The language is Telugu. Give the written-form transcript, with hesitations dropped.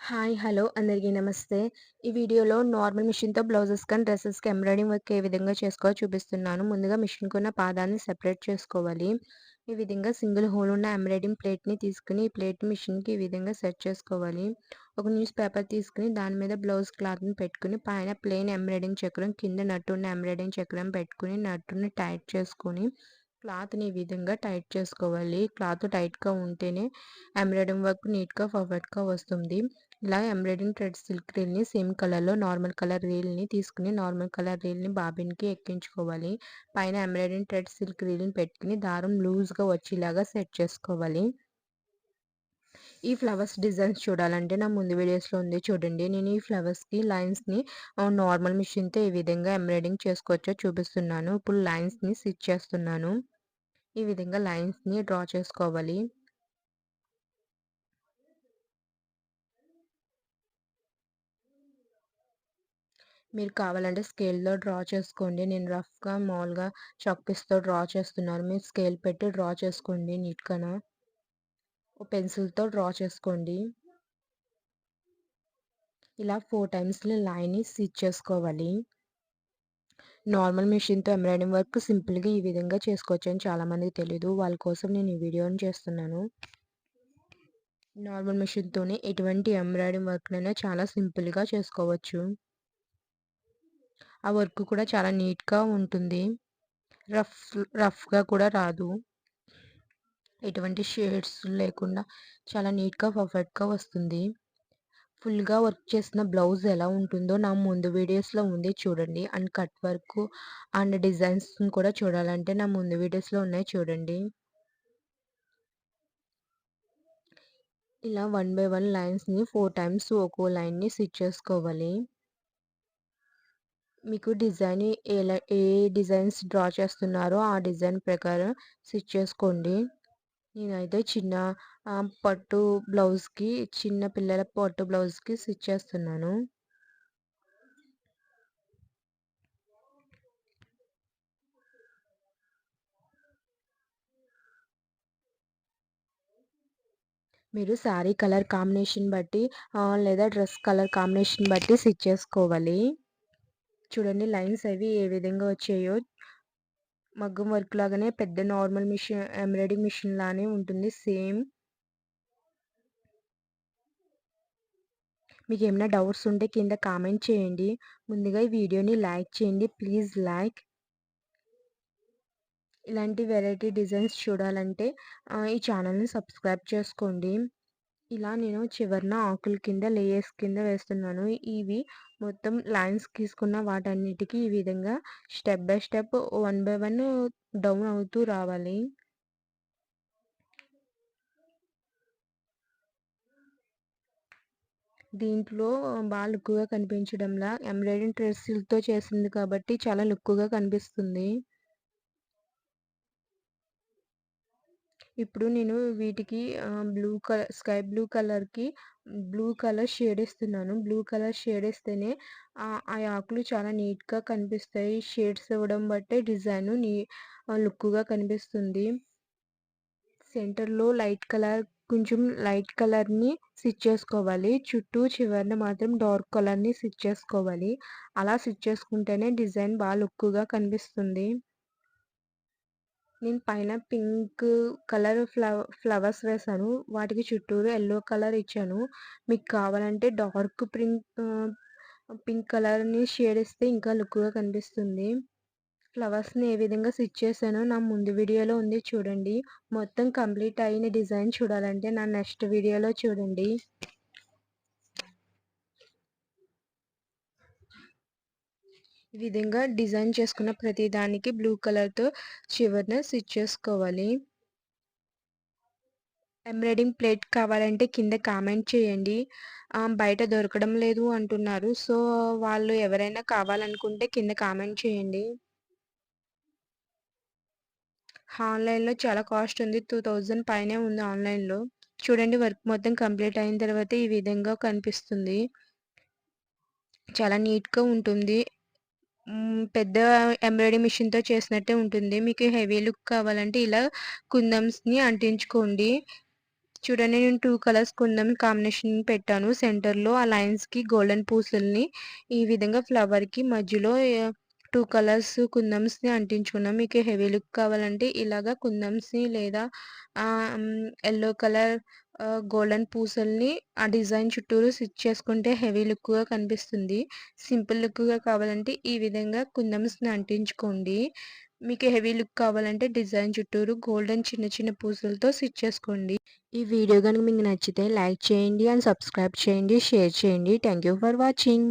హాయ్! హలో! అందరికీ నమస్తే. ఈ వీడియోలో నార్మల్ మిషన్‌తో బ్లౌజెస్ కానీ, డ్రెసెస్‌కి ఎంబ్రాయిడింగ్ వర్క్ ఏ విధంగా చేసుకోవాలో చూపిస్తున్నాను. ముందుగా మిషన్‌కున్న పాదాన్ని సెపరేట్ చేసుకోవాలి. ఈ విధంగా సింగిల్ హోల్ ఉన్న ఎంబ్రాయిడింగ్ ప్లేట్‌ని తీసుకొని, ఈ ప్లేట్ మిషన్‌కి ఈ విధంగా సెట్ చేసుకోవాలి. ఒక న్యూస్ పేపర్ తీసుకొని, దాని మీద బ్లౌజ్ క్లాత్‌ని పెట్టుకొని, పైన ప్లెయిన్ ఎంబ్రాయిడింగ్ చక్రం, కింద నట్టు ఉన్న ఎంబ్రాయిడింగ్ చక్రం పెట్టుకొని, నట్టుని టైట్ చేసుకొని, క్లాత్‌ని ఈ విధంగా టైట్ చేసుకోవాలి. క్లాత్ టైట్‌గా ఉంటేనే ఎంబ్రాయిడింగ్ వర్క్ నీట్‌గా, పర్ఫెక్ట్‌గా వస్తుంది. ఇలా ఎంబ్రాయిడింగ్ థ్రెడ్ సిల్క్ రీల్‌ని సేమ్ కలర్‌లో నార్మల్ కలర్ రీల్‌ని తీసుకొని, నార్మల్ కలర్ రీల్‌ని బాబిన్‌కి ఎక్కించుకోవాలి. పైన ఎంబ్రాయిడింగ్ థ్రెడ్ సిల్క్ రీల్‌ని పెట్టుకొని, దారం లూజ్‌గా వచ్చేలాగా సెట్ చేసుకోవాలి. ఈ ఫ్లవర్స్ డిజైన్స్ చూడాలంటే నా ముందు వీడియోస్‌లో ఉంది చూడండి. నేను ఈ ఫ్లవర్స్‌కి లైన్స్‌ని నార్మల్ మిషన్‌తో ఏ విధంగా ఎంబ్రాయిడింగ్ చేసుకోవచ్చో చూపిస్తున్నాను. ఇప్పుడు లైన్స్‌ని స్టిచ్ చేస్తున్నాను. ఈ విధంగా లైన్స్‌ని డ్రా చేసుకోవాలి. మీరు కావాలంటే స్కేల్‌లో డ్రా చేసుకోండి. నేను రఫ్‌గా మామూలుగా చాక్ పీస్‌తో డ్రా చేస్తున్నాను. మీరు స్కేల్ పెట్టి డ్రా చేసుకోండి నీట్‌గాన. పెన్సిల్‌తో డ్రా చేసుకోండి. ఇలా 4 టైమ్స్ లైన్‌ని స్టిచ్ చేసుకోవాలి. నార్మల్ మెషిన్‌తో ఎంబ్రాయిడింగ్ వర్క్ సింపుల్‌గా ఈ విధంగా చేసుకోవచ్చని చాలామందికి తెలీదు. వాళ్ళ కోసం నేను ఈ వీడియోని చేస్తున్నాను. నార్మల్ మెషిన్‌తోనే ఎటువంటి ఎంబ్రాయిడింగ్ వర్క్‌నైనా చాలా సింపుల్‌గా చేసుకోవచ్చు. ఆ వర్క్ కూడా చాలా నీట్‌గా ఉంటుంది. రఫ్ రఫ్‌గా కూడా రాదు. ఎటువంటి షేడ్స్ లేకుండా చాలా నీట్‌గా, పర్ఫెక్ట్‌గా వస్తుంది. ఫుల్‌గా వర్క్ చేసిన బ్లౌజ్ ఎలా ఉంటుందో నా ముందు వీడియోస్‌లో ఉంది చూడండి. అండ్ కట్ వర్క్ అండ్ డిజైన్స్‌ని కూడా చూడాలంటే నా ముందు వీడియోస్‌లో ఉన్నాయి చూడండి. ఇలా 1 బై 1 లైన్స్‌ని 4 టైమ్స్ ఒక్కో లైన్‌ని స్టిచ్ చేసుకోవాలి. మీకు ఏ డిజైన్స్ డ్రా చేస్తున్నారో ఆ డిజైన్ ప్రకారం స్టిచ్ చేసుకోండి. నేనైతే పట్టు బ్లౌజ్‌కి చిన్న పిల్లల పట్టు బ్లౌజ్‌కి స్టిచ్ చేస్తున్నాను. మీరు శారీ కలర్ కాంబినేషన్ బట్టి లేదా డ్రెస్ కలర్ కాంబినేషన్ బట్టి స్టిచ్ చేసుకోవాలి. చూడండి లైన్స్ అవి ఏ విధంగా వచ్చాయో. మగ్గం వర్క్ లాగానే పెద్ద నార్మల్ ఎంబ్రాయిడింగ్ మిషన్ లానే ఉంటుంది సేమ్. మీకేమైనా డౌట్స్ ఉంటే కింద కామెంట్ చేయండి. ముందుగా ఈ వీడియోని లైక్ చేయండి. Please like. ఇలాంటి వెరైటీ డిజైన్స్ చూడాలంటే ఈ ఛానల్‌ని సబ్స్క్రైబ్ చేసుకోండి. ఇలా నేను చివరన ఆకుల కింద లేయర్స్ కింద వేస్తున్నాను. ఇవి మొత్తం లైన్స్ గీసుకున్న వాటన్నిటికి ఈ విధంగా step by step, one by one down అవుతూ రావాలి. దీంట్లో బాగా లుక్‌గా కనిపించడంలా ఎంబ్రాయిడింగ్ థ్రెడ్ సిల్క్‌తో చేసింది కాబట్టి చాలా లుక్‌గా కనిపిస్తుంది. ఇప్పుడు నేను వీటికి స్కై బ్లూ కలర్‌కి బ్లూ కలర్ షేడ్ ఇస్తున్నాను. బ్లూ కలర్ షేడ్ ఇస్తేనే ఆ ఆకులు చాలా నీట్‌గా కనిపిస్తాయి. షేడ్స్ ఇవ్వడం బట్టే లుక్‌గా కనిపిస్తుంది. సెంటర్‌లో కొంచెం లైట్ కలర్‌ని స్టిచ్ చేసుకోవాలి. చుట్టూ చివరన మాత్రం డార్క్ కలర్‌ని స్టిచ్ చేసుకోవాలి. అలా స్టిచ్ చేసుకుంటేనే డిజైన్ లుక్‌గా కనిపిస్తుంది. నేను పైన పింక్ కలర్ ఫ్లవర్స్ వేశాను. వాటికి చుట్టూరు యెల్లో కలర్ ఇచ్చాను. మీకు కావాలంటే పింక్ కలర్‌ని షేడ్ ఇస్తే ఇంకా లుక్‌గా కనిపిస్తుంది. ఫ్లవర్స్‌ని ఏ విధంగా స్టిచ్ చేశానో నా ముందు వీడియోలో ఉంది చూడండి. మొత్తం కంప్లీట్ అయిన డిజైన్ చూడాలంటే నా నెక్స్ట్ వీడియోలో చూడండి. ఈ విధంగా డిజైన్ చేసుకున్న ప్రతి దానికి బ్లూ కలర్‌తో చివరన స్టిచ్ చేసుకోవాలి. ఎంబ్రాయిడింగ్ ప్లేట్ కావాలంటే కింద కామెంట్ చేయండి. బయట దొరకడం లేదు అంటున్నారు. సో, వాళ్ళు ఎవరైనా కావాలనుకుంటే కింద కామెంట్ చేయండి. ఆన్‌లైన్‌లో చాలా కాస్ట్ ఉంది. 2000 పైనే ఉంది ఆన్‌లైన్‌లో. చూడండి వర్క్ మొత్తం కంప్లీట్ అయిన తర్వాత ఈ విధంగా కనిపిస్తుంది. చాలా నీట్‌గా ఉంటుంది. పెద్ద ఎంబ్రాయిడరీ మిషన్‌తో చేసినట్టే ఉంటుంది. మీకు హెవీ లుక్ కావాలంటే ఇలా కుందన్స్‌ని అంటించుకోండి. చూడండి నేను 2 కలర్స్ కుందన్ కాంబినేషన్ పెట్టాను. సెంటర్‌లో ఆ లైన్స్‌కి గోల్డెన్ పూసల్ని ఈ విధంగా ఫ్లవర్‌కి మధ్యలో 2 కలర్స్ కుందన్స్‌ని అంటించుకున్నాం. మీకు హెవీ లుక్ కావాలంటే ఇలాగా కుందన్స్‌ని లేదా యెల్లో కలర్ గోల్డెన్ పూసల్ని ఆ డిజైన్ చుట్టూరు స్టిచ్ చేసుకుంటే హెవీ లుక్‌గా కనిపిస్తుంది. సింపుల్ లుక్‌గా కావాలంటే ఈ విధంగా కుందన్స్‌ని అంటించుకోండి. మీకు హెవీ లుక్ కావాలంటే డిజైన్ చుట్టూరు గోల్డెన్ చిన్న చిన్న పూసలతో స్టిచ్ చేసుకోండి. ఈ వీడియో గనుక మీకు నచ్చితే లైక్ చేయండి అండ్ సబ్స్క్రైబ్ చేయండి, షేర్ చేయండి. Thank you for watching.